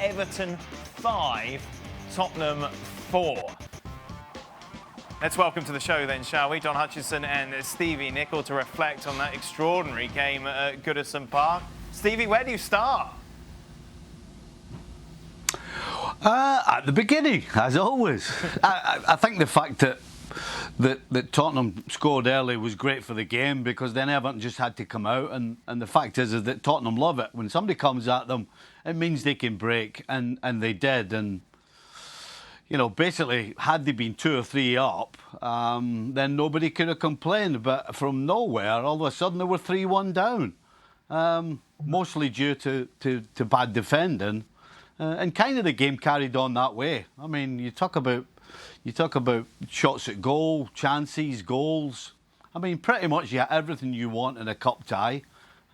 Everton 5, Tottenham 4. Let's welcome to the show then, shall we, Don Hutchison and Stevie Nicol, to reflect on that extraordinary game at Goodison Park. Stevie, where do you start? At the beginning, as always. I think the fact that Tottenham scored early was great for the game, because then Everton just had to come out, and the fact is that Tottenham love it. When somebody comes at them, it means they can break, and they did. And you know, basically, had they been 2 or 3 up, then nobody could have complained. But from nowhere, all of a sudden, they were 3-1 down, mostly due to bad defending, and kind of the game carried on that way. I mean, you talk about shots at goal, chances, goals. I mean, pretty much you had everything you want in a cup tie.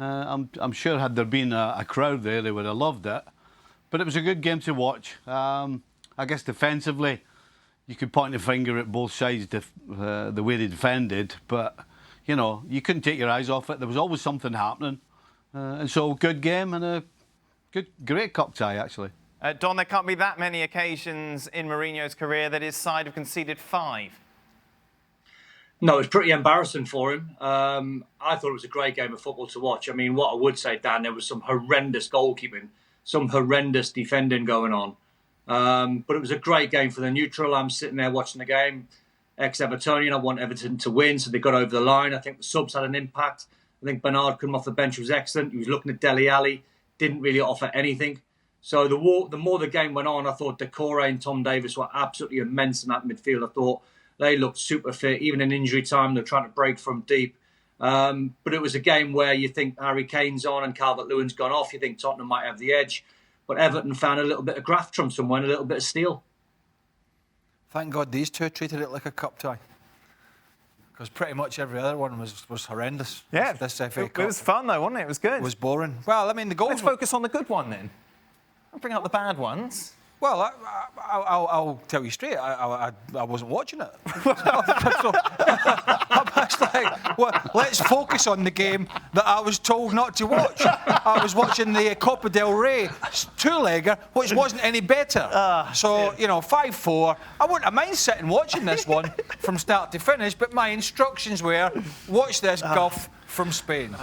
I'm sure had there been a crowd there, they would have loved it. But it was a good game to watch. I guess defensively, you could point the finger at both sides, the way they defended, but you know, you couldn't take your eyes off it. There was always something happening, and so good game and a great cup tie actually. Don, there can't be that many occasions in Mourinho's career that his side have conceded 5. No, it's pretty embarrassing for him. I thought it was a great game of football to watch. I mean, what I would say, Dan, there was some horrendous goalkeeping, some horrendous defending going on. But it was a great game for the neutral. I'm sitting there watching the game, ex-Evertonian. I want Everton to win, so they got over the line. I think the subs had an impact. I think Bernard coming off the bench was excellent. He was looking at Dele Alli, didn't really offer anything. So the more the game went on, I thought Decore and Tom Davies were absolutely immense in that midfield. I thought they looked super fit. Even in injury time, they're trying to break from deep. But it was a game where you think Harry Kane's on and Calvert-Lewin's gone off. You think Tottenham might have the edge. But Everton found a little bit of graft from someone, a little bit of steel. Thank God these two treated it like a cup tie, because pretty much every other one was horrendous. Yeah, this FA it Cup. was fun though, wasn't it? It was good. It was boring. Well, I mean, the goals... Let's focus on the good one then. I'll bring out the bad ones. Well, I'll tell you straight, I wasn't watching it. So, it's like, well, let's focus on the game that I was told not to watch. I was watching the Copa del Rey two-legger, which wasn't any better. You know, 5-4. I wouldn't have mind sitting watching this one from start to finish, but my instructions were, watch this guff from Spain.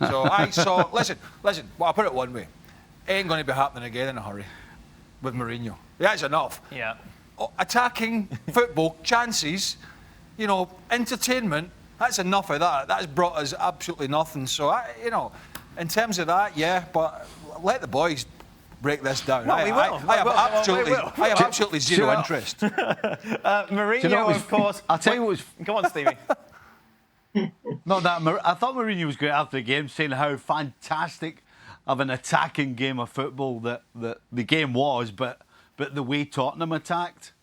So I saw, listen, well, I'll put it one way. It ain't going to be happening again in a hurry with Mourinho. That's enough. Yeah. Attacking football, chances, you know, entertainment, that's enough of that. That's brought us absolutely nothing. So, you know, in terms of that, yeah, but let the boys break this down. Well, we will. I have absolutely zero interest. Mourinho, of course... I'll tell you what was... Go on, Stevie. Not that... I thought Mourinho was great after the game, saying how fantastic of an attacking game of football that the game was, but the way Tottenham attacked.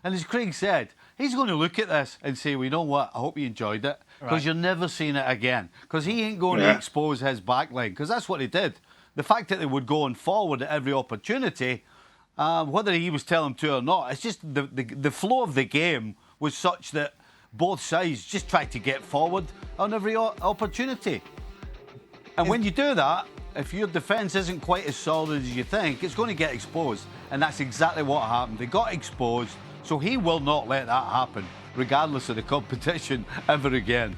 And as Craig said, he's going to look at this and say, well, you know what, I hope you enjoyed it, because you're never seeing it again. Because he ain't going to expose his backline, because that's what he did. The fact that they would go on forward at every opportunity, whether he was telling them to or not, it's just the flow of the game was such that both sides just tried to get forward on every opportunity. And when you do that, if your defence isn't quite as solid as you think, it's going to get exposed. And that's exactly what happened. They got exposed, so he will not let that happen, regardless of the competition, ever again.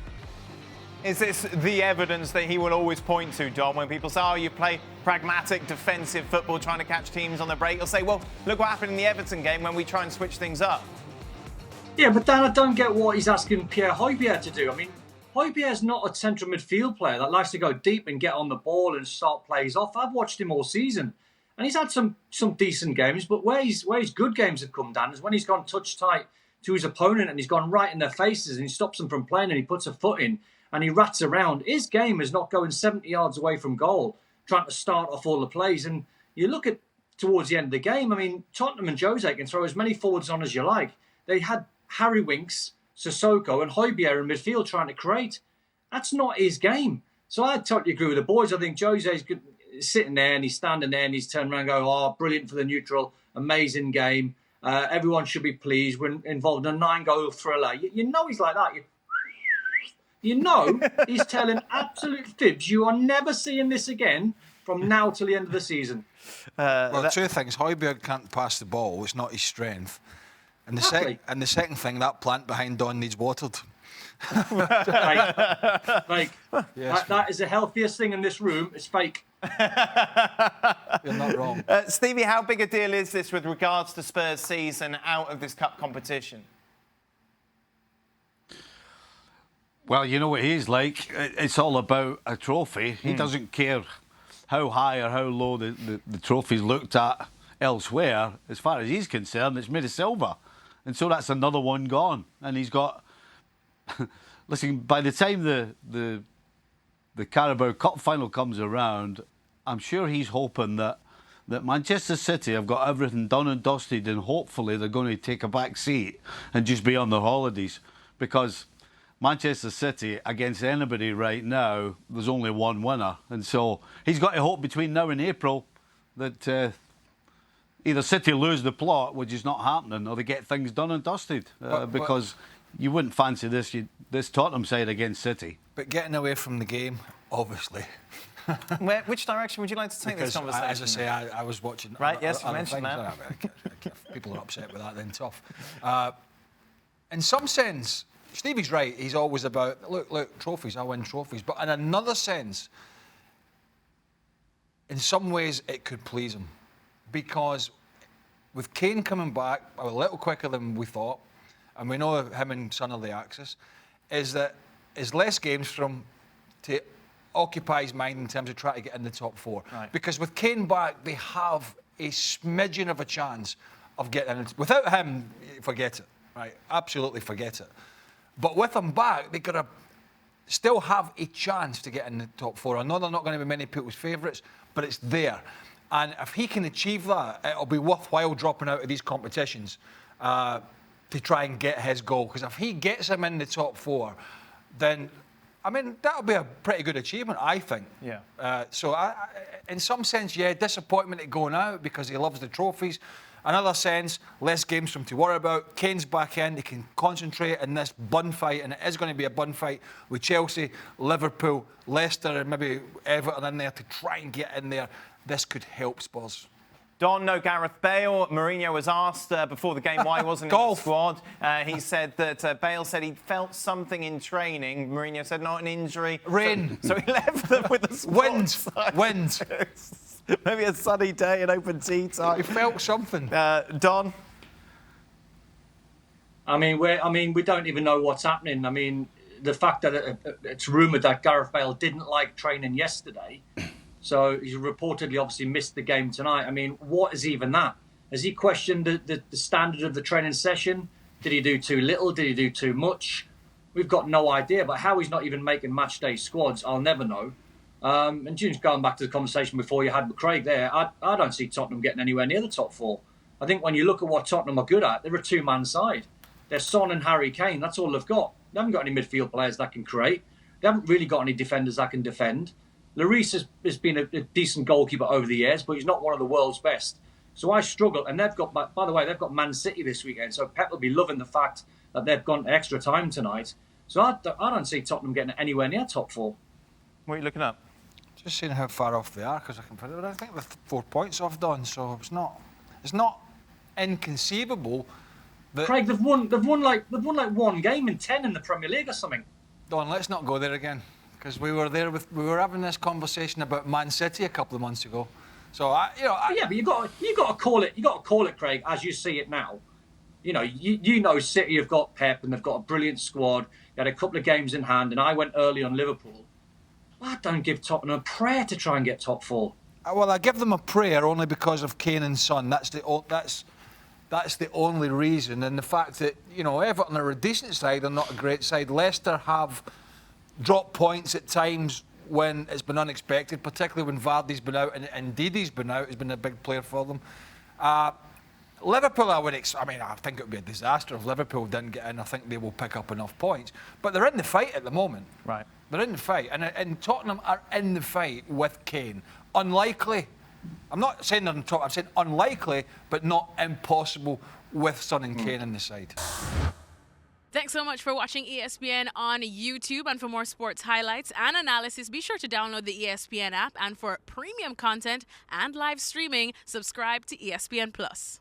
Is this the evidence that he will always point to, Dom, when people say, oh, you play pragmatic defensive football trying to catch teams on the break? He'll say, well, look what happened in the Everton game when we try and switch things up. Yeah, but Dan, I don't get what he's asking Pierre Højbjerg to do. I mean, Højbjerg's not a central midfield player that likes to go deep and get on the ball and start plays off. I've watched him all season, and he's had some decent games, but where his good games have come down is when he's gone touch tight to his opponent and he's gone right in their faces and he stops them from playing and he puts a foot in and he rats around. His game is not going 70 yards away from goal, trying to start off all the plays. And you look at towards the end of the game, I mean, Tottenham and Jose can throw as many forwards on as you like. They had Harry Winks, Sissoko and Højbjerg in midfield trying to create. That's not his game. So I totally agree with the boys. I think Jose's sitting there and he's standing there and he's turning around and going, oh, brilliant for the neutral, amazing game. Everyone should be pleased. We're involved in a 9-goal thriller. You know he's like that. You know he's telling absolute fibs. You are never seeing this again. from now till the end of the season. Well, two things. Højbjerg can't pass the ball. It's not his strength. And the second thing, that plant behind Don needs watered. Like Yes, that is the healthiest thing in this room. It's fake. You're not wrong. Stevie, how big a deal is this with regards to Spurs' season out of this cup competition? Well, you know what he's like. It's all about a trophy. He doesn't care how high or how low the trophy's looked at elsewhere. As far as he's concerned, it's made of silver. And so that's another one gone. And he's got... Listen, by the time the Carabao Cup final comes around, I'm sure he's hoping that Manchester City have got everything done and dusted, and hopefully they're going to take a back seat and just be on their holidays. Because Manchester City, against anybody right now, there's only one winner. And so he's got to hope between now and April that either City lose the plot, which is not happening, or they get things done and dusted. Because you wouldn't fancy this Tottenham side against City. But getting away from the game, obviously. Which direction would you like to take this conversation? As I say, I was watching... Right, yes, you mentioned that. If people are upset with that, then tough. In some sense, Stevie's right. He's always about, look, trophies, I win trophies. But in another sense, in some ways, it could please him. Because with Kane coming back a little quicker than we thought, and we know him and Son are the axis, is that there's less games for him to occupy his mind in terms of trying to get in the top four. Right. Because with Kane back, they have a smidgen of a chance of getting in. Without him, forget it. Right? Absolutely forget it. But with him back, they've got to still have a chance to get in the top four. I know they're not going to be many people's favourites, but it's there. And if he can achieve that, it'll be worthwhile dropping out of these competitions to try and get his goal. Because if he gets him in the top four, then, I mean, that'll be a pretty good achievement, I think. Yeah. So, in some sense, yeah, disappointment at going out because he loves the trophies. Another sense, less games for him to worry about. Kane's back in, he can concentrate in this bun fight, and it is going to be a bun fight with Chelsea, Liverpool, Leicester, and maybe Everton in there to try and get in there. This could help Spurs. Don, no Gareth Bale. Mourinho was asked before the game why he wasn't in the squad. He said that Bale said he felt something in training. Mourinho said not an injury. Rain. So he left them with the squad. Wind. Maybe a sunny day, an open tea time. He felt something. Don? I mean, we don't even know what's happening. I mean, the fact that it's rumoured that Gareth Bale didn't like training yesterday, so he's reportedly obviously missed the game tonight. I mean, what is even that? Has he questioned the standard of the training session? Did he do too little? Did he do too much? We've got no idea. But how he's not even making match day squads, I'll never know. And just going back to the conversation before you had with Craig there, I don't see Tottenham getting anywhere near the top four. I think when you look at what Tottenham are good at, they're a two-man side. They're Son and Harry Kane. That's all they've got. They haven't got any midfield players that can create. They haven't really got any defenders that can defend. Lloris has been a decent goalkeeper over the years, but he's not one of the world's best. So I struggle. And they've got, by the way, they've got Man City this weekend. So Pep will be loving the fact that they've gone extra time tonight. So I don't see Tottenham getting anywhere near top four. What are you looking up? Just seeing how far off they are, because I think they're 4 points off Don, so it's not inconceivable that... Craig, they've won like one game in 10 in the Premier League or something. Don, let's not go there again, because we were having this conversation about Man City a couple of months ago. So but you got to call it. You got to call it, Craig, as you see it now. You know, City have got Pep and they've got a brilliant squad. They had a couple of games in hand, and I went early on Liverpool. I don't give Tottenham a prayer to try and get top four. Well, I give them a prayer only because of Kane and Son. That's the only reason, and the fact that Everton are a decent side, they're not a great side. Leicester have dropped points at times when it's been unexpected, particularly when Vardy's been out and Didi's been out. He's been a big player for them. Liverpool, I think it would be a disaster if Liverpool didn't get in. I think they will pick up enough points, but they're in the fight at the moment. Right. They're in the fight, and Tottenham are in the fight with Kane. Unlikely. I'm not saying they're on top. I'm saying unlikely, but not impossible with Son and Kane in the side. Thanks so much for watching ESPN on YouTube. And for more sports highlights and analysis, be sure to download the ESPN app. And for premium content and live streaming, subscribe to ESPN Plus.